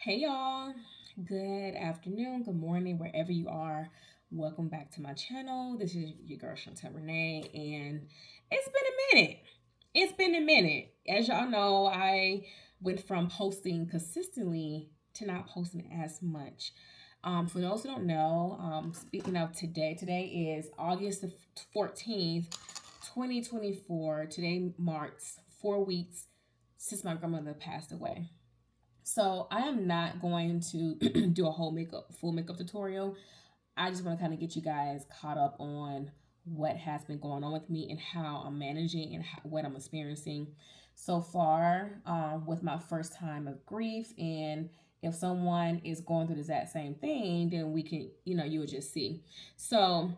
Hey y'all, good afternoon, good morning, wherever you are. Welcome back to my channel. This is your girl ShuntelRenay, and it's been a minute. It's been a minute. As y'all know, I went from posting consistently to not posting as much. For those who don't know, speaking of today is August the 14th, 2024. Today marks 4 weeks since my grandmother passed away. So I am not going to do a full makeup tutorial. I just want to kind of get you guys caught up on what has been going on with me and how I'm managing and what I'm experiencing so far with my first time of grief. And if someone is going through the exact same thing, then we can, you will just see. So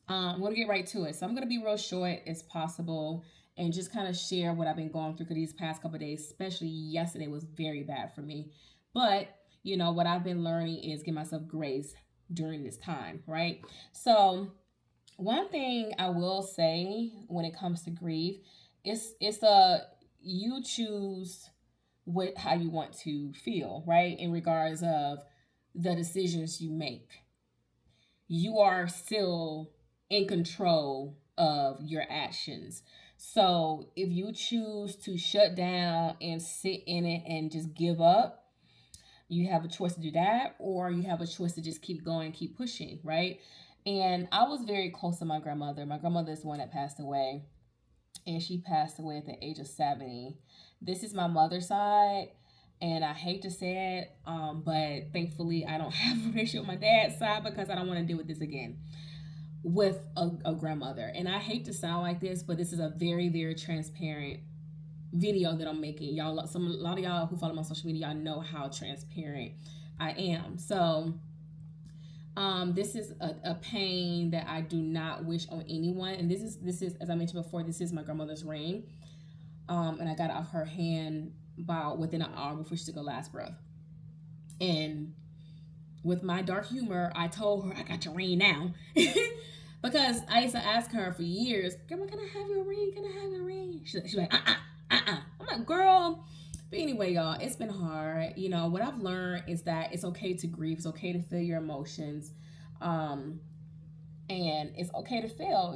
I'm going to get right to it. So I'm going to be real short as possible and just kind of share what I've been going through, because these past couple of days, especially yesterday, was very bad for me. But, what I've been learning is give myself grace during this time, right? So one thing I will say when it comes to grief, it's you choose how you want to feel, right? In regards of the decisions you make, you are still in control of your actions. So if you choose to shut down and sit in it and just give up, you have a choice to do that, or you have a choice to just keep going, keep pushing, right? And I was very close to my grandmother. My grandmother is the one that passed away, and she passed away at the age of 70. This is my mother's side, and I hate to say it, but thankfully I don't have a relationship with my dad's side because I don't want to deal with this again with a grandmother. And I hate to sound like this, but this is a very, very transparent video that I'm making. Y'all, a lot of y'all who follow me on social media, y'all know how transparent I am. So this is a pain that I do not wish on anyone. And this is as I mentioned before, this is my grandmother's ring. And I got it off her hand about within an hour before she took her last breath. And with my dark humor, I told her, I got your ring now. Because I used to ask her for years, Grandma, can I have your ring? Can I have your ring? She's like, I'm like, girl. But anyway, y'all, it's been hard. What I've learned is that it's okay to grieve. It's okay to feel your emotions. And it's okay to fail,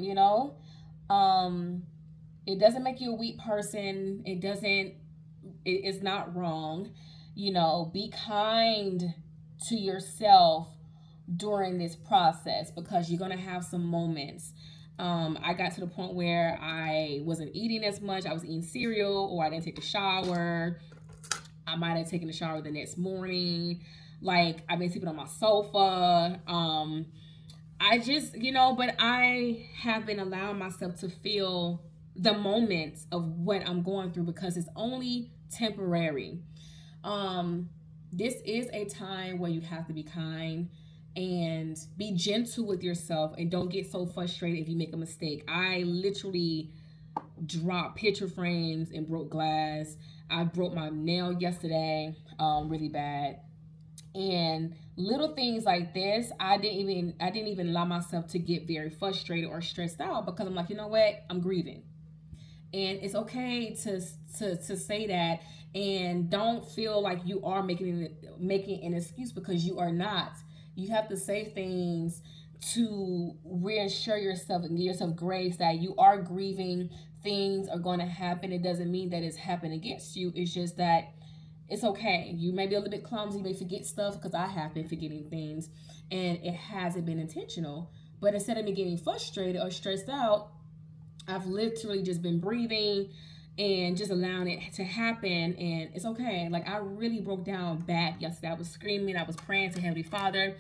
It doesn't make you a weak person. It's not wrong. Be kind to yourself during this process, because you're going to have some moments. I got to the point where I wasn't eating as much. I was eating cereal, or I didn't take a shower. I might have taken a shower the next morning. Like, I've been sleeping on my sofa. I just, but I have been allowing myself to feel the moments of what I'm going through, because it's only temporary. This is a time where you have to be kind and be gentle with yourself, and don't get so frustrated if you make a mistake. I literally dropped picture frames and broke glass. I broke my nail yesterday, really bad. And little things like this, I didn't even allow myself to get very frustrated or stressed out, because I'm like, you know what? I'm grieving. And it's okay to say that, and don't feel like you are making an excuse, because you are not. You have to say things to reassure yourself and give yourself grace that you are grieving. Things are going to happen. It doesn't mean that it's happened against you. It's just that it's okay. You may be a little bit clumsy, you may forget stuff, because I have been forgetting things, and it hasn't been intentional. But instead of me getting frustrated or stressed out, I've literally just been breathing and just allowing it to happen, and it's okay. Like, I really broke down bad yesterday. I was screaming, I was praying to Heavenly Father,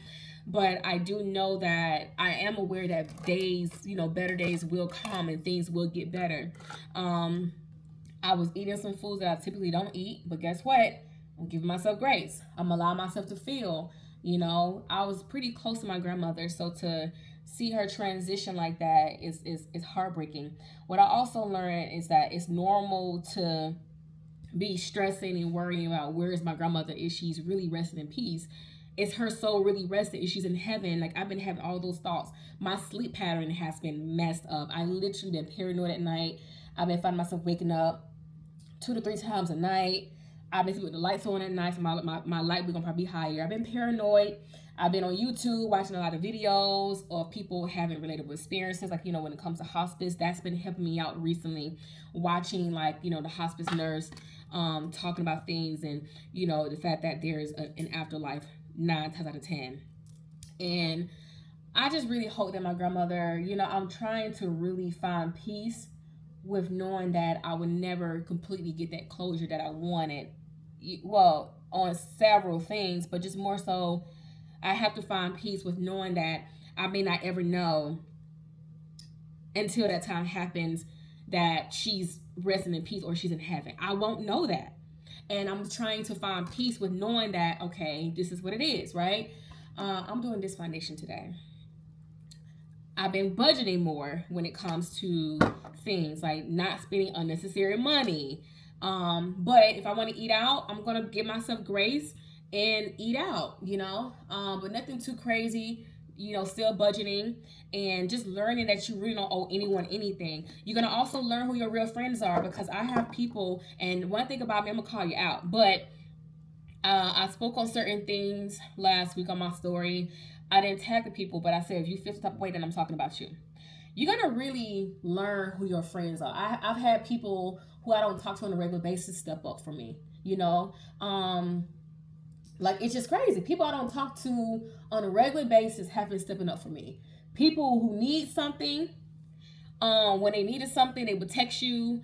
but I do know that I am aware that days, better days will come and things will get better. I was eating some foods that I typically don't eat, but guess what? I'm giving myself grace. I'm allowing myself to feel. I was pretty close to my grandmother, so to see her transition like that is heartbreaking. What I also learned is that it's normal to be stressing and worrying about, where is my grandmother? Is she's really resting in peace? Is her soul really resting? Is she's in heaven? Like, I've been having all those thoughts. My sleep pattern has been messed up. I literally been paranoid at night. I've been finding myself waking up 2 to 3 times a night. obviously with the lights on at night, so my light we're gonna probably be higher. I've been paranoid. I've been on YouTube watching a lot of videos of people having relatable experiences, like, when it comes to hospice. That's been helping me out recently, watching, like, the hospice nurse talking about things, and the fact that there's an afterlife 9 times out of 10. And I just really hope that my grandmother, I'm trying to really find peace with knowing that I would never completely get that closure that I wanted. Well, on several things, but just more so, I have to find peace with knowing that I may not ever know until that time happens that she's resting in peace or she's in heaven. I won't know that. And I'm trying to find peace with knowing that, okay, this is what it is, right? I'm doing this foundation today. I've been budgeting more when it comes to things, like not spending unnecessary money. But if I want to eat out, I'm going to give myself grace and eat out, but nothing too crazy, still budgeting and just learning that you really don't owe anyone anything. You're going to also learn who your real friends are, because I have people, and one thing about me, I'm going to call you out, but I spoke on certain things last week on my story. I didn't tag the people, but I said, if you feel some type of way, then I'm talking about you. You're going to really learn who your friends are. I've had people who I don't talk to on a regular basis step up for me, like, it's just crazy. People I don't talk to on a regular basis have been stepping up for me. People who need something, when they needed something, they would text you,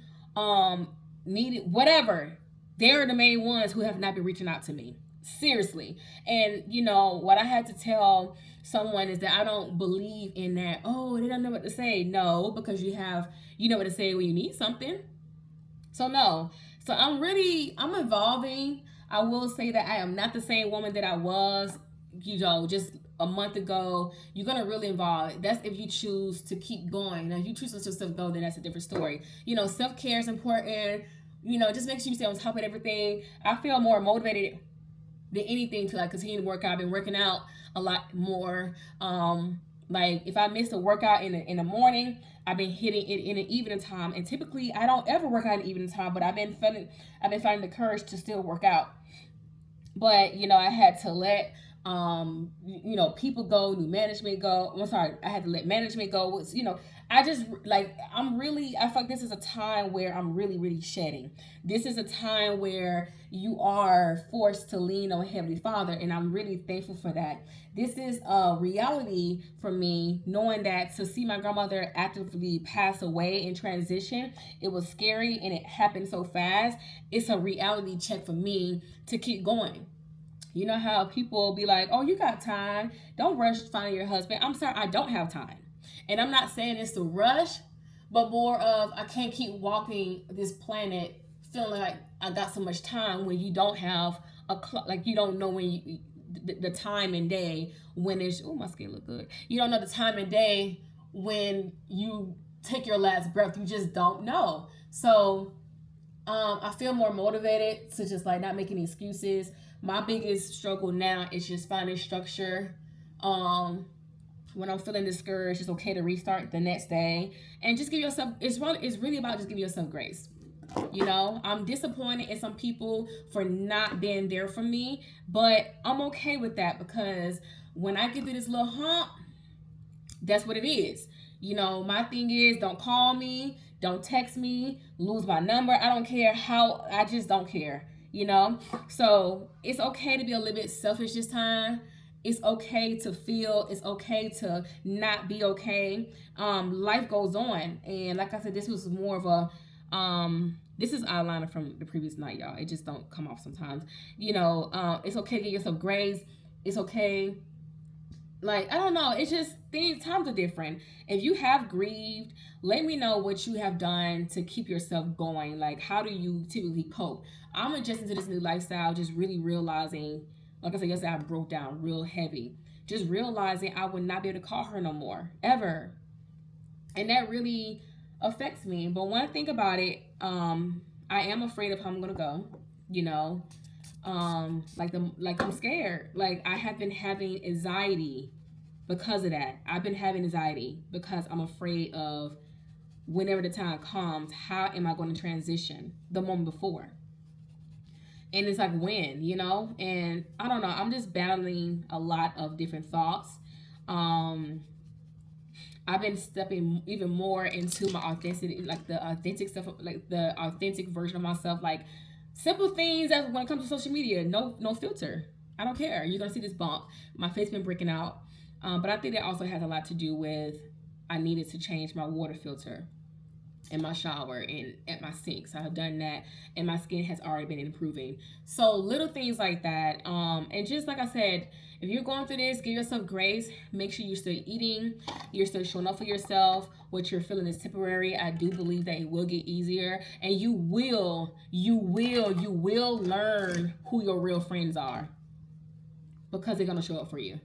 needed whatever. They're the main ones who have not been reaching out to me. Seriously. And, what I had to tell someone is that I don't believe in that, oh, they don't know what to say. No, because you know what to say when you need something. So, no. So, I'm evolving. I will say that I am not the same woman that I was, just a month ago. You're going to really evolve. That's if you choose to keep going. Now, if you choose to let yourself go, then that's a different story. Self-care is important. Just make sure you stay on top of everything. I feel more motivated than anything to, like, continue to work out. I've been working out a lot more. Like, if I miss a workout in the morning, I've been hitting it in the evening time. And typically, I don't ever work out in the evening time, but I've been finding the courage to still work out. But I had to let people go, new management go. I'm sorry, I had to let management go. I just, like, I feel like this is a time where I'm really, really shedding. This is a time where you are forced to lean on Heavenly Father, and I'm really thankful for that. This is a reality for me, knowing that to see my grandmother actively pass away and transition, it was scary and it happened so fast. It's a reality check for me to keep going. You know how people be like, oh, you got time. Don't rush finding your husband. I'm sorry, I don't have time. And I'm not saying it's to rush, but more of, I can't keep walking this planet feeling like I got so much time when you don't have a clock, like you don't know when the time and day when it's, oh, my skin look good. You don't know the time and day when you take your last breath. You just don't know. So I feel more motivated to just, like, not make any excuses. My biggest struggle now is just finding structure. When I'm feeling discouraged, it's okay to restart the next day and just give yourself. It's really about just giving yourself grace. I'm disappointed in some people for not being there for me, but I'm okay with that, because when I get through this little hump, that's what it is. My thing is, don't call me, don't text me, lose my number. I don't care how. I just don't care. So it's okay to be a little bit selfish this time. It's okay to feel. It's okay to not be okay. Life goes on, and like I said, this was more of a this is eyeliner from the previous night, y'all. It just don't come off sometimes. It's okay to give yourself grace. It's okay. Like, I don't know. It's just times are different. If you have grieved, let me know what you have done to keep yourself going. Like, how do you typically cope? I'm adjusting to this new lifestyle, just really realizing, like I said yesterday, I broke down real heavy. Just realizing I would not be able to call her no more, ever. And that really affects me. But when I think about it, I am afraid of how I'm going to go, like I'm scared. Like, I have been having anxiety because of that. I've been having anxiety because I'm afraid of whenever the time comes, how am I going to transition the moment before? And it's like, when, and I don't know, I'm just battling a lot of different thoughts. um I've been stepping even more into my authenticity, like the authentic stuff, like the authentic version of myself, like simple things that when it comes to social media, no filter. I don't care. You're gonna see this bump. My face been breaking out, but I think that also has a lot to do with I needed to change my water filter in my shower and at my sink. So I've done that, and my skin has already been improving. So little things like that. And just like I said, if you're going through this, give yourself grace. Make sure you're still eating, you're still showing up for yourself. What you're feeling is temporary. I do believe that it will get easier, and you will learn who your real friends are, because they're gonna show up for you.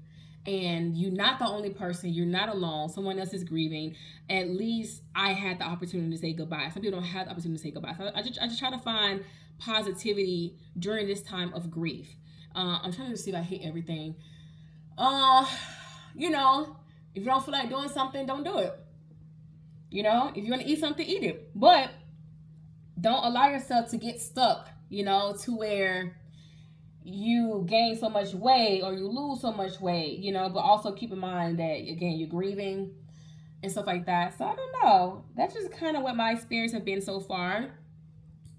And you're not the only person. You're not alone. Someone else is grieving. At least I had the opportunity to say goodbye. Some people don't have the opportunity to say goodbye. So I just try to find positivity during this time of grief. I'm trying to see if I hit everything. Uh, you know, if you don't feel like doing something, don't do it. If you want to eat something, eat it. But don't allow yourself to get stuck, to where you gain so much weight or you lose so much weight, but also keep in mind that, again, you're grieving and stuff like that. So I don't know. That's just kind of what my experience have been so far.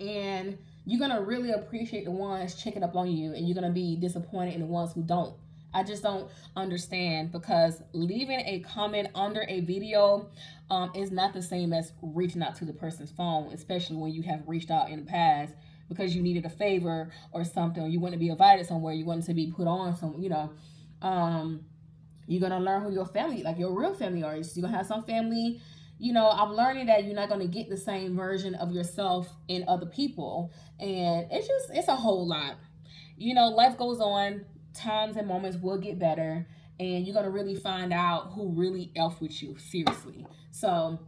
And you're going to really appreciate the ones checking up on you, and you're going to be disappointed in the ones who don't. I just don't understand, because leaving a comment under a video is not the same as reaching out to the person's phone, especially when you have reached out in the past because you needed a favor or something, or you want to be invited somewhere, you want to be put on some, you're going to learn who your family, like your real family are. You're going to have some family, I'm learning that you're not going to get the same version of yourself in other people. And it's a whole lot. Life goes on. Times and moments will get better. And you're going to really find out who really elf with you, seriously. So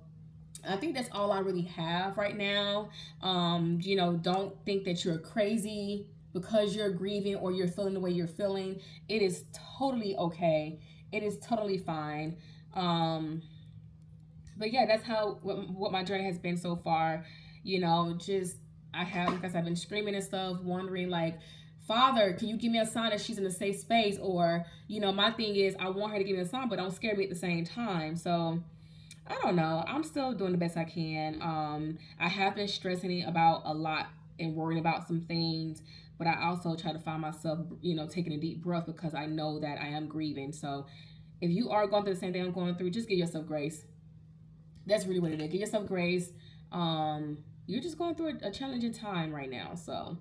I think that's all I really have right now. Don't think that you're crazy because you're grieving or you're feeling the way you're feeling. It is totally okay. It is totally fine. But yeah, that's how what my journey has been so far. Just I have, because I've been screaming and stuff, wondering like, Father, can you give me a sign that she's in a safe space? Or, my thing is, I want her to give me a sign, but don't scare me at the same time. So I don't know. I'm still doing the best I can. I have been stressing about a lot and worrying about some things, but I also try to find myself, taking a deep breath, because I know that I am grieving. So if you are going through the same thing I'm going through, just give yourself grace. That's really what it is. Give yourself grace. You're just going through a challenging time right now. So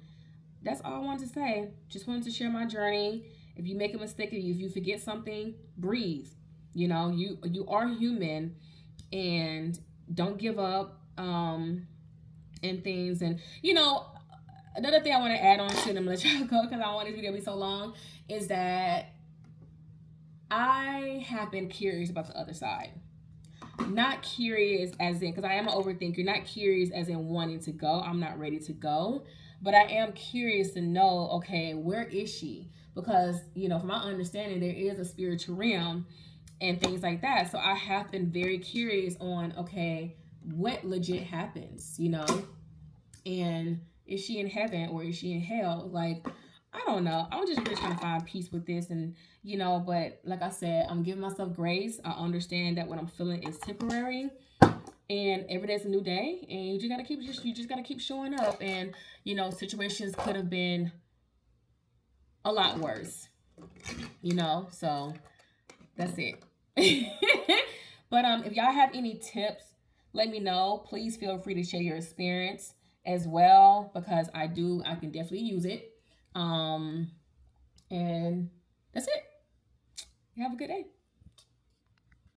that's all I wanted to say. Just wanted to share my journey. If you make a mistake, if you forget something, breathe. You are human, and don't give up, and things. And another thing I want to add on to, and I'm gonna let y'all go because I don't want this video to be so long, is that I have been curious about the other side. Not curious as in, because I am an overthinker, not curious as in wanting to go. I'm not ready to go. But I am curious to know, okay, where is she? Because, from my understanding, there is a spiritual realm and things like that. So I have been very curious on, okay, what legit happens, And is she in heaven or is she in hell? Like, I don't know. I'm just really trying to find peace with this. And, but like I said, I'm giving myself grace. I understand that what I'm feeling is temporary. And every day's a new day, and you just gotta keep showing up. And situations could have been a lot worse. So that's it. But if y'all have any tips, let me know. Please feel free to share your experience as well, because I can definitely use it. And that's it. Have a good day.